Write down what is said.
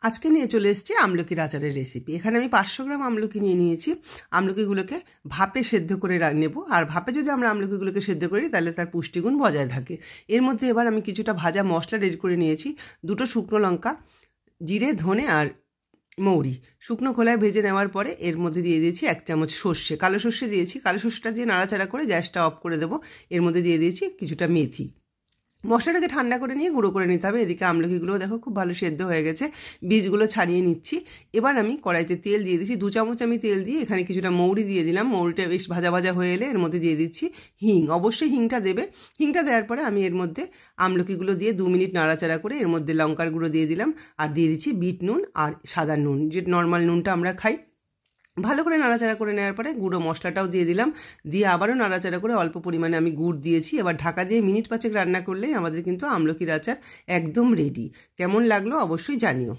আজকে নিয়ে চলে এসেছি আমলকির আচারের রেসিপি। এখানে আমি 500 গ্রাম আমলকি নিয়ে নিয়েছি। আমলকিগুলোকে ভাপে সেদ্ধ করে নেব, আর ভাপে যদি আমরা আমলকিগুলোকে সেদ্ধ করি তাহলে তার পুষ্টিগুণ বজায় থাকে। এর মধ্যে এবার আমি কিছুটা ভাজা মশলা রেডি করে নিয়েছি। 2টো শুকনো লঙ্কা, জিরে, ধনে আর মৌরি শুকনো খোলায় ভেজে নেওয়ার পরে এর মধ্যে দিয়ে দিয়েছি 1 চামচ সর্ষে, কালো সর্ষে দিয়েছি। কালো সর্ষেটা দিয়ে নাড়াচাড়া করে গ্যাসটা অফ করে দেবো। এর মধ্যে দিয়ে দিয়েছি কিছুটা মেথি। মশলাটাকে ঠান্ডা করে নিয়ে গুঁড়ো করে নিতে হবে। এদিকে আমলকিগুলো দেখো খুব ভালো সেদ্ধ হয়ে গেছে, বীজগুলো ছাড়িয়ে নিচ্ছি। এবার আমি কড়াইতে তেল দিয়ে দিচ্ছি। 2 চামচ আমি তেল দিয়ে এখানে কিছুটা মৌরি দিয়ে দিলাম। মৌরিটা বেশ ভাজা ভাজা হয়ে এলে এর মধ্যে দিয়ে দিচ্ছি হিং। অবশ্যই হিংটা দেবে। হিংটা দেওয়ার পরে আমি এর মধ্যে আমলকিগুলো দিয়ে 2 মিনিট নাড়াচাড়া করে এর মধ্যে লঙ্কার গুঁড়ো দিয়ে দিলাম, আর দিয়ে দিচ্ছি বিট নুন আর সাদা নুন, যে নর্মাল নুনটা আমরা খাই। ভালো করে নাড়াচাড়া করে নেওয়ার পরে গুঁড়ো মশলাটাও দিয়ে দিলাম, দিয়ে আবারও নাড়াচাড়া করে অল্প পরিমাণে আমি গুড় দিয়েছি। এবার ঢাকা দিয়ে মিনিট 5 রান্না করলেই আমাদের কিন্তু আমলকির আচার একদম রেডি। কেমন লাগলো অবশ্যই জানিও।